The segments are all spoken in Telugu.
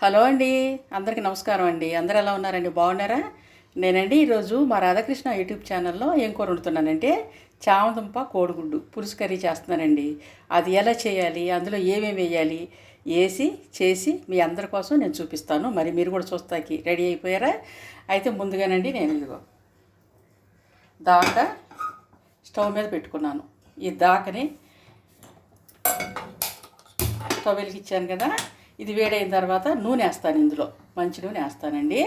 హలో అండి, అందరికీ నమస్కారం అండి. అందరూ ఎలా ఉన్నారండి? బాగున్నారా? నేనండి ఈరోజు మా రాధాకృష్ణ యూట్యూబ్ ఛానల్లో ఏం కూర వండుతున్నానంటే చామదుంప కోడిగుడ్డు పులుసు కర్రీ చేస్తున్నానండి. అది ఎలా చేయాలి, అందులో ఏమేమి వేయాలి చేసి మీ అందరి కోసం నేను చూపిస్తాను. మరి మీరు కూడా చూస్తాకి రెడీ అయిపోయారా? అయితే ముందుగానండి నేను ఇదిగో దాకా స్టవ్ మీద పెట్టుకున్నాను. ఈ దాకని స్టవ్ వెలిగించాను కదా, ఇది వేడైన తర్వాత నూనె వేస్తాను. ఇందులో మంచి నూనె వేస్తానండి.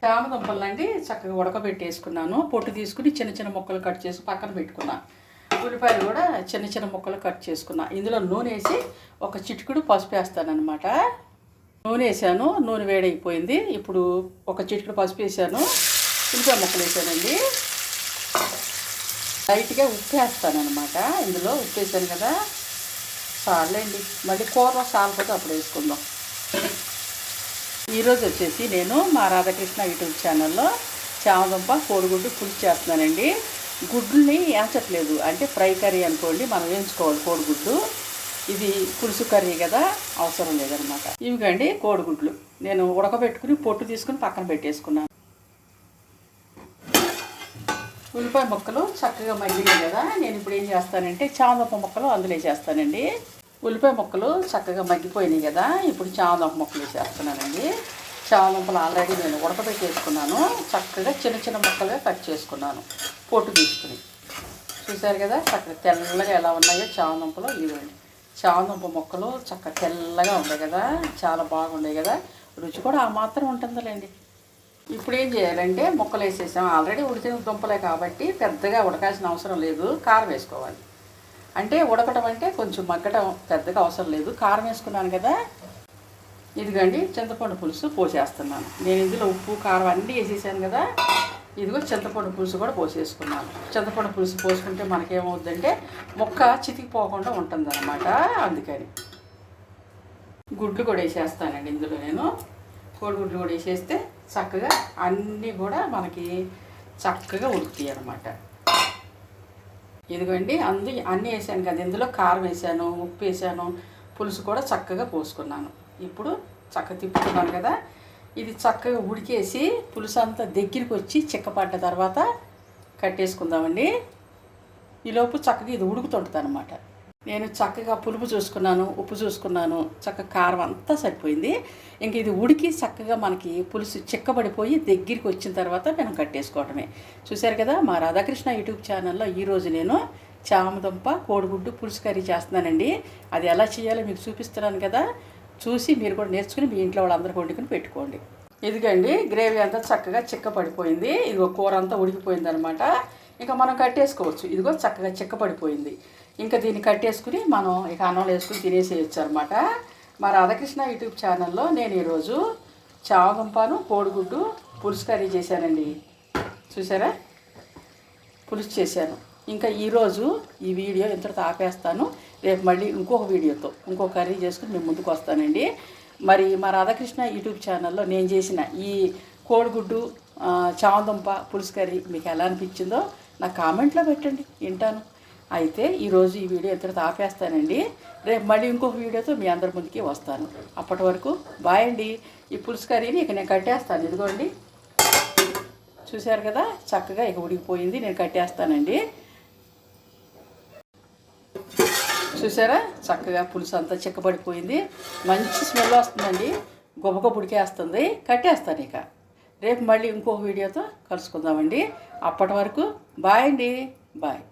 చామదుంపలండి చక్కగా ఉడకబెట్టేసుకున్నాను. పొట్టు తీసుకుని చిన్న చిన్న ముక్కలు కట్ చేసి పక్కన పెట్టుకున్నా. ఉల్లిపాయలు కూడా చిన్న చిన్న ముక్కలు కట్ చేసుకున్నా. ఇందులో నూనె వేసి ఒక చిటికుడు పసుపు వేస్తానమాట. నూనె వేసాను, నూనె వేడైపోయింది. ఇప్పుడు ఒక చిటికుడు పసుపు వేసాను, ఉల్లిపాయ ముక్కలు వేసానండి. లైట్గా ఉప్పు వేస్తానమాట. ఇందులో ఉప్పు వేసాను కదా, చాలండి. మళ్ళీ కూరలో చాలకపోతే అప్పుడు వేసుకుందాం. ఈరోజు వచ్చేసి నేను మా రాధాకృష్ణ యూట్యూబ్ ఛానల్లో చామదుంప కోడిగుడ్డు పులుసు చేస్తున్నానండి. గుడ్డుని వేయించట్లేదు, అంటే ఫ్రై కర్రీ అనుకోండి, మనం వేయించుకోవాలి కోడిగుడ్డు. ఇది పులుసు కర్రీ కదా, అవసరం లేదనమాట. ఇవిగండి కోడిగుడ్లు నేను ఉడకబెట్టుకుని పొట్టు తీసుకుని పక్కన పెట్టేసుకున్నాను. ఉల్లిపాయ ముక్కలు చక్కగా మగ్గినాయి కదా, నేను ఇప్పుడు ఏం చేస్తానంటే చామదుంప ముక్కలు అందులో వేసేస్తానండి. ఉల్లిపాయ ముక్కలు చక్కగా మగ్గిపోయినాయి కదా, ఇప్పుడు చామదుంప ముక్కలు వేసేస్తున్నానండి. చామదుంపలు ఆల్రెడీ నేను ఉడకబెట్టేసుకున్నాను. చక్కగా చిన్న చిన్న ముక్కలుగా కట్ చేసుకున్నాను పొట్టు తీసుకుని. చూసారు కదా చక్కగా తెల్లగా ఎలా ఉన్నాయో చామదుంపలు. ఇవ్వండి, చామదుంప ముక్కలు చక్కగా తెల్లగా ఉన్నాయి కదా, చాలా బాగున్నాయి కదా. రుచి కూడా ఆ మాత్రం ఉంటుందిలేండి. ఇప్పుడు ఏం చేయాలంటే ముక్కలు వేసేసాం, ఆల్రెడీ ఉడికిన దుంపలే కాబట్టి పెద్దగా ఉడకాల్సిన అవసరం లేదు. కారం వేసుకోవాలి. అంటే ఉడకటం అంటే కొంచెం మగ్గటం పెద్దగా అవసరం లేదు. కారం వేసుకున్నాను కదా. ఇదిగండి చింతపండు పులుసు పోసేస్తున్నాను. నేను ఇందులో ఉప్పు కారం అన్నీ వేసేసాను కదా. ఇదిగో చింతపండు పులుసు కూడా పోసేసుకున్నాను. చింతపండు పులుసు పోసుకుంటే మనకేమవుద్దంటే ముక్క చితికిపోకుండా ఉంటుందన్నమాట. అందుకని గుడ్లు కూడా వేసేస్తానండి ఇందులో. నేను కోడిగుడ్లు కూడా వేసేస్తే చక్కగా అన్నీ కూడా మనకి చక్కగా ఉడుకుతాయి అన్నమాట. ఇదిగోండి అన్నీ వేసాను కదా, ఇందులో కారం వేసాను, ఉప్పు వేసాను, పులుసు కూడా చక్కగా పోసుకున్నాను. ఇప్పుడు చక్కగా తిప్పుకున్నాను కదా, ఇది చక్కగా ఉడికేసి పులుసు అంతా దగ్గరికి వచ్చి చిక్కపడ్డ తర్వాత కట్టేసుకుందామండి. ఈలోపు చక్కగా ఇది ఉడుకుతుంటుంది అన్నమాట. నేను చక్కగా పులుపు చూసుకున్నాను, ఉప్పు చూసుకున్నాను, చక్కగా కారం అంతా సరిపోయింది. ఇంక ఇది ఉడికి చక్కగా మనకి పులుసు చిక్కబడిపోయి దగ్గరికి వచ్చిన తర్వాత మనం కట్టేసుకోవడమే. చూశారు కదా, మా రాధాకృష్ణ యూట్యూబ్ ఛానల్లో ఈరోజు నేను చామదుంప కోడిగుడ్డు పులుసు కర్రీ చేస్తున్నానండి. అది ఎలా చేయాలో మీకు చూపిస్తున్నాను కదా, చూసి మీరు కూడా నేర్చుకుని మీ ఇంట్లో వాళ్ళందరికీ వండుకుని పెట్టుకోండి. ఇదిగండి గ్రేవీ అంతా చక్కగా చిక్కపడిపోయింది. ఇదిగో కూర అంతా ఉడికిపోయింది అనమాట. ఇంకా మనం కట్టేసుకోవచ్చు. ఇదిగో చక్కగా చిక్కపడిపోయింది. ఇంకా దీన్ని కట్టేసుకుని మనం ఇక అన్నంలో వేసుకుని తినేసేయచ్చు అనమాట. మా రాధాకృష్ణ యూట్యూబ్ ఛానల్లో నేను ఈరోజు చామదుంపను కోడిగుడ్డు పులుసు కర్రీ చేశానండి. చూసారా, పులుసు చేశాను. ఇంకా ఈరోజు ఈ వీడియో ఇంతటితో ఆపేస్తాను. రేపు మళ్ళీ ఇంకొక వీడియోతో ఇంకో కర్రీ చేసుకుని మేము ముందుకు వస్తానండి. మరి మా రాధాకృష్ణ యూట్యూబ్ ఛానల్లో నేను చేసిన ఈ కోడిగుడ్డు చామదుంప పులుసు కర్రీ మీకు ఎలా అనిపించిందో నాకు కామెంట్లో పెట్టండి, వింటాను. అయితే ఈరోజు ఈ వీడియో ఇంతటితో ఆపేస్తానండి. రేపు మళ్ళీ ఇంకొక వీడియోతో మీ అందరి ముందుకి వస్తాను. అప్పటి వరకు బాయ్ అండి. ఈ పులుసు కర్రీని ఇక నేను కట్టేస్తాను. ఇదిగోండి చూశారు కదా, చక్కగా ఇక ఉడికిపోయింది. నేను కట్టేస్తానండి. చూసారా చక్కగా పులుసు అంతా చిక్కబడిపోయింది. మంచి స్మెల్ వస్తుందండి, గొప్ప ఉడికేస్తుంది. కట్టేస్తాను ఇక. రేపు మళ్ళీ ఇంకొక వీడియోతో కలుసుకుందామండి. అప్పటి వరకు బాయ్ అండి, బాయ్.